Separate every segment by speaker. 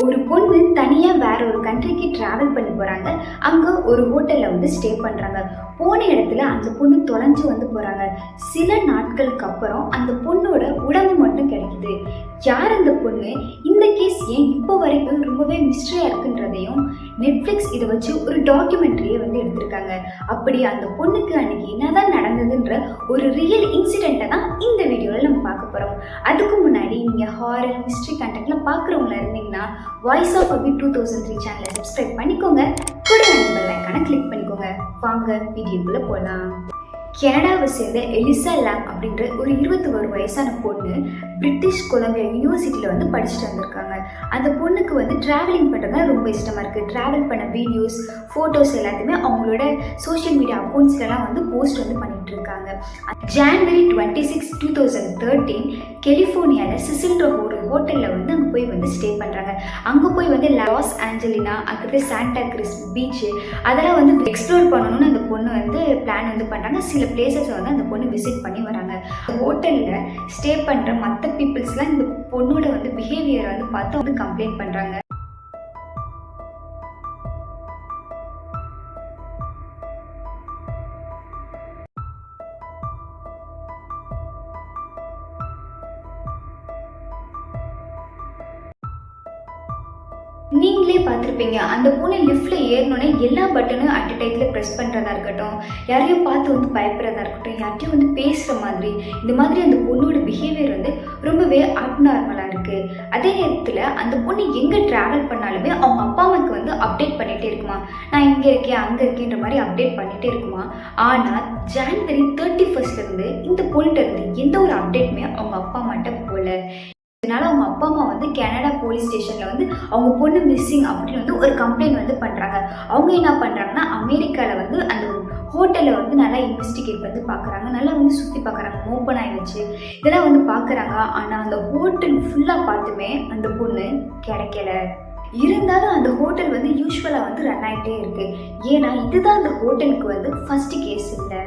Speaker 1: ஒரு பொண்ணு தனியாக வேற ஒரு கண்ட்ரிக்கு ட்ராவல் பண்ணி போகிறாங்க. அங்கே ஒரு ஹோட்டலில் வந்து ஸ்டே பண்ணுறாங்க. போன இடத்துல அந்த பொண்ணு தொலைஞ்சு வந்து போகிறாங்க. சில நாட்களுக்கு அப்புறம் அந்த பொண்ணோட உடம்பு மட்டும் கிடைக்குது. யார் அந்த பொண்ணு, இந்த கேஸ் ஏன் இப்போ வரைக்கும் ரொம்பவே மிஸ்ட்ரியாக இருக்குன்றதையும் நெட்ஃப்ளிக்ஸ் இதை வச்சு ஒரு டாக்குமெண்ட்ரியை வந்து எடுத்திருக்காங்க. அப்படி அந்த பொண்ணுக்கு அன்னைக்கு என்னதான் நடந்ததுன்ற ஒரு ரியல் இன்சிடெண்ட்டை தான் இந்த வீடியோவில் நம்ம பார்க்க போகிறோம். அதுக்கு முன்னாடி நீங்கள் ஹாரர் மிஸ்ட்ரி கண்டென்ட்லாம் பார்க்குறவங்களா இருந்தீங்கன்னா வாய்ஸ் ஆஃப் அபி 2003 சேனலை சப்ஸ்கிரைப் பண்ணிக்கோங்க. கூட பெல் ஐக்கானை கிளிக் பண்ணிக்கோங்க. வாங்க வீடியோக்குள்ளே போகலாம். கனடாவை சேர்ந்த எலிசா லாம் அப்படின்ற ஒரு 21 வயசான பொண்ணு பிரிட்டிஷ் கொலம்பியா யூனிவர்சிட்டியில் வந்து படிச்சுட்டு வந்திருக்காங்க. அந்த பொண்ணுக்கு வந்து ட்ராவலிங் பண்ணுறது ரொம்ப இஷ்டமாக இருக்குது. ட்ராவல் பண்ண வீடியோஸ், ஃபோட்டோஸ் எல்லாத்தையுமே அவங்களோட சோஷியல் மீடியா அக்கௌண்ட்ஸ்லாம் வந்து போஸ்ட் வந்து பண்ணிட்டு இருக்காங்க. ஜான்வரி 26, 2013 கலிஃபோர்னியாவில் சிசில்ன்ற ஒரு ஹோட்டலில் வந்து அங்கே போய் வந்து ஸ்டே பண்ணுறாங்க. அங்கே போய் வந்து லாஸ் ஏஞ்சலினா, அதுக்கு சாண்டா கிறிஸ் பீச்சு அதெல்லாம் வந்து எக்ஸ்ப்ளோர் பண்ணணும்னு அந்த பொண்ணு வந்து பிளான் வந்து பண்ணுறாங்க. சில பிளேசஸை வந்து அந்த பொண்ணு விசிட் பண்ணி வராங்க. ஹோட்டலில் ஸ்டே பண்ணுற மற்ற பீப்புள்ஸ்லாம் இந்த பொண்ணோட வந்து பிஹேவியரை வந்து பார்த்து வந்து கம்ப்ளைண்ட் பண்ணுறாங்க. நீங்களே பார்த்துருப்பீங்க, அந்த பொண்ணு லிஃப்ட்டில் ஏறினோடனே எல்லா பட்டனும் அட் டைத்தில் ப்ரெஸ் பண்ணுறதா இருக்கட்டும், யாரையும் பார்த்து வந்து பயப்படுறதா இருக்கட்டும், யார்ட்டையும் வந்து பேசுகிற மாதிரி, இந்த மாதிரி அந்த பொண்ணோட பிஹேவியர் வந்து ரொம்பவே அப்நார்மலாக இருக்குது. அதே நேரத்தில் அந்த பொண்ணு எங்கே ட்ராவல் பண்ணாலுமே அவங்க அப்பா அம்மாவுக்கு வந்து அப்டேட் பண்ணிகிட்டே இருக்குமா, நான் இங்கே இருக்கேன் அங்கே இருக்கேன்ற மாதிரி அப்டேட் பண்ணிகிட்டே இருக்குமா. ஆனால் ஜான்வரி 31 இந்த பொண்ணுகிட்ட இருந்து எந்த ஒரு அப்டேட்டுமே அவங்க அப்பா அம்மாட்ட போகல. இதனால அவங்க அப்பா அம்மா வந்து கனடா போலீஸ் ஸ்டேஷனில் வந்து அவங்க பொண்ணு மிஸ்ஸிங் அப்படின்னு வந்து ஒரு கம்ப்ளைண்ட் வந்து பண்ணுறாங்க. அவங்க என்ன பண்ணுறாங்கன்னா அமெரிக்காவில் வந்து அந்த ஹோட்டலில் வந்து நல்லா இன்வெஸ்டிகேட் வந்து பார்க்குறாங்க, நல்லா வந்து சுற்றி பார்க்குறாங்க, ஓப்பன் ஆகி வச்சு இதெல்லாம் வந்து பார்க்குறாங்க. ஆனால் அந்த ஹோட்டல் ஃபுல்லாக பார்த்துமே அந்த பொண்ணு கிடைக்கல. இருந்தாலும் அந்த ஹோட்டல் வந்து யூஸ்வலாக வந்து ரன் ஆகிட்டே இருக்குது. ஏன்னா இதுதான் அந்த ஹோட்டலுக்கு வந்து ஃபஸ்ட்டு கேஸ் இல்லை.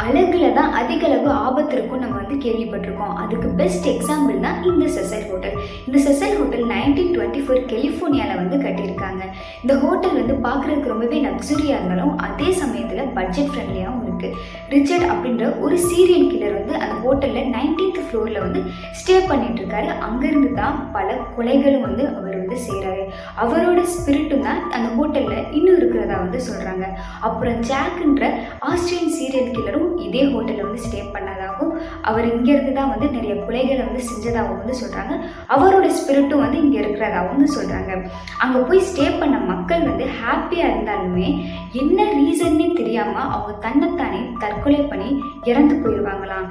Speaker 1: அழகில் தான் அதிக அளவு ஆபத்து இருக்கும் நம்ம வந்து கேள்விப்பட்டிருக்கோம். அதுக்கு பெஸ்ட் எக்ஸாம்பிள் தான் இந்த செசல் ஹோட்டல். இந்த செசல் ஹோட்டல் 1924 கலிஃபோர்னியாவில் வந்து கட்டியிருக்காங்க. இந்த ஹோட்டல் வந்து பார்க்குறதுக்கு ரொம்பவே லக்ஸுரியாக இருந்தாலும் அதே சமயத்தில் பட்ஜெட் ஃப்ரெண்ட்லியாகவும் இருக்குது. ரிச்சர்ட் அப்படின்ற ஒரு சீரியல் கில்லர் வந்து அந்த ஹோட்டலில் 19th ஃப்ளோரில் வந்து ஸ்டே பண்ணிட்டு இருக்காரு. அங்கேருந்து தான் பல கொலைகளும் வந்து அவர் வந்து செய்கிறாரு. அவரோட ஸ்பிரிட்டும் தான் அந்த ஹோட்டலில் இன்னும் இருக்கிறதா வந்து சொல்கிறாங்க. அப்புறம் ஜாக்ன்ற ஆஸ்திரியன் சீரியல் கில்லரும் இதே ஹோட்டலில் வந்து ஸ்டே பண்ணதாகவும், அவர் இங்கேருந்து தான் வந்து நிறைய கொலைகளை வந்து செஞ்சதாகவும் வந்து சொல்கிறாங்க. அவரோட ஸ்பிரிட்டும் வந்து இங்கே இருக்கிறதாகவும் வந்து சொல்கிறாங்க. அங்கே போய் ஸ்டே பண்ண மக்கள் வந்து ஹாப்பியாக இருந்தாலுமே என்ன ரீசன்னே தெரியாமல் அவங்க தன்னைத்தானே தற்கொலை பண்ணி இறந்து போயிடுவாங்களாம்.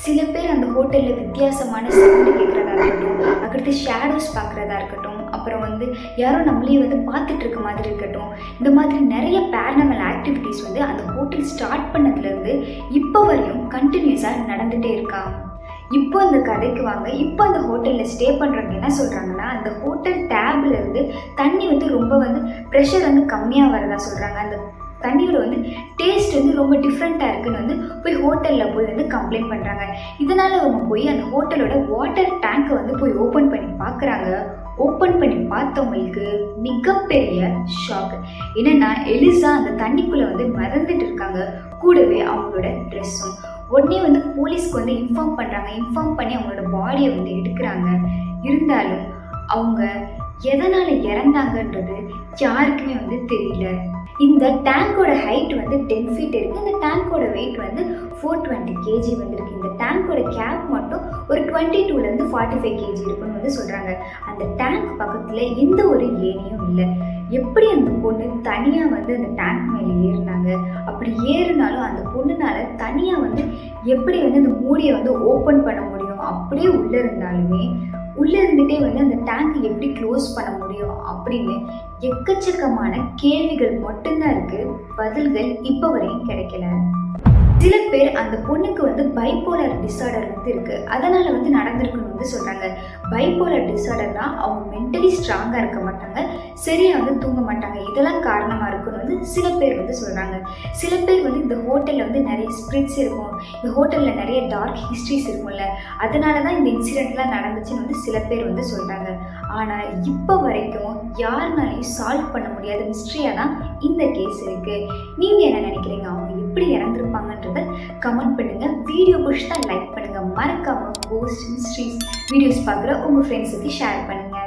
Speaker 1: சில பேர் அந்த ஹோட்டலில் வித்தியாசமான சவுண்டு கேட்குறதா இருக்கட்டும், அடுத்து ஷேடோஸ் பார்க்குறதா இருக்கட்டும், அப்புறம் வந்து யாரோ நம்மளே வந்து பார்த்துட்டு இருக்க மாதிரி இருக்கட்டும், இந்த மாதிரி நிறைய பேரனாமல் ஆக்டிவிட்டீஸ் வந்து அந்த ஹோட்டல் ஸ்டார்ட் பண்ணதுலேருந்து இப்போ வரையும் கண்டினியூஸாக நடந்துகிட்டே இருக்கா. இப்போ அந்த கதைக்கு வாங்க. இப்போ அந்த ஹோட்டலில் ஸ்டே பண்ணுறவங்க என்ன சொல்கிறாங்கன்னா, அந்த ஹோட்டல் டேப்ல இருந்து தண்ணி வந்து ரொம்ப வந்து ப்ரெஷர் வந்து கம்மியாக வரதா சொல்கிறாங்க. அந்த தண்ணியோட வந்து டேஸ்ட் வந்து ரொம்ப டிஃப்ரெண்ட்டாக இருக்குன்னு வந்து போய் ஹோட்டலில் போய் வந்து கம்ப்ளைண்ட் பண்ணுறாங்க. இதனால் அவங்க போய் அந்த ஹோட்டலோட வாட்டர் டேங்கை வந்து போய் ஓப்பன் பண்ணி பார்க்குறாங்க. ஓப்பன் பண்ணி பார்த்தவங்களுக்கு மிகப்பெரிய ஷாக். என்னென்னா எலிசா அந்த தண்ணிக்குள்ளே வந்து மறந்துட்டு இருக்காங்க, கூடவே அவங்களோட ட்ரெஸ்ஸும். உடனே வந்து போலீஸ்க்கு வந்து இன்ஃபார்ம் பண்ணுறாங்க. இன்ஃபார்ம் பண்ணி அவங்களோட பாடியை வந்து எடுக்கிறாங்க. இருந்தாலும் அவங்க எதனால் இறந்தாங்கன்றது யாருக்குமே வந்து தெரியல. இந்த டேங்கோட ஹைட் வந்து 10 feet இருக்குது. இந்த டேங்கோட வெயிட் வந்து 420 kg வந்துருக்கு. இந்த டேங்கோட கேப் மட்டும் ஒரு 22 to 45 kg இருக்குன்னு வந்து சொல்கிறாங்க. அந்த டேங்க் பக்கத்தில் எந்த ஒரு ஏணியும் இல்லை. எப்படி அந்த பொண்ணு தனியாக வந்து அந்த டேங்க் மேலே ஏறினாங்க? அப்படி ஏறினாலும் அந்த பொண்ணுனால தனியாக வந்து எப்படி வந்து அந்த மூடியை வந்து ஓப்பன் பண்ண முடியும்? அப்படியே உள்ளே இருந்தாலுமே உள்ளே இருந்துகிட்டே வந்து அந்த டேங்க் எப்படி க்ளோஸ் பண்ண முடியும் அப்படின்னு எக்கச்சக்கமான கேள்விகள் மட்டும்தான் இருக்குது. பதில்கள் இப்போ வரையும் கிடைக்கல. சில பேர் அந்த பொண்ணுக்கு வந்து பைப்போலர் டிஸார்டர் வந்து இருக்குது, அதனால் வந்து நடந்திருக்குன்னு வந்து சொல்கிறாங்க. பைப்போலர் டிஸார்டர்னா அவங்க மென்டலி ஸ்ட்ராங்காக இருக்க மாட்டாங்க, சரியாக வந்து தூங்க மாட்டாங்க, இதெல்லாம் காரணமாக இருக்குன்னு வந்து சில பேர் வந்து சொல்கிறாங்க. சில பேர் வந்து இந்த ஹோட்டலில் வந்து நிறைய ஸ்பிரிட்ஸ் இருக்கும், இந்த ஹோட்டலில் நிறைய டார்க் ஹிஸ்ட்ரிஸ் இருக்கும்ல, அதனால தான் இந்த இன்சிடெண்ட்லாம் நடந்துச்சுன்னு வந்து சில பேர் வந்து சொல்கிறாங்க. ஆனால் இப்போ வரைக்கும் யாருனாலையும் சால்வ் பண்ண முடியாத மிஸ்ட்ரியாக தான் இந்த கேஸ் இருக்குது. நீங்கள் என்ன நினைக்கிறீங்க? அவங்க எப்படி இறந்துருப்பாங்கன்றத கமெண்ட் பண்ணுங்கள். வீடியோ பிடிச்சா லைக் பண்ணுங்கள். மறக்காமல் கோஸ்ட் மிஸ்ட்ரிஸ் வீடியோஸ் பார்க்குற உங்கள் ஃப்ரெண்ட்ஸுக்கு ஷேர் பண்ணுங்கள்.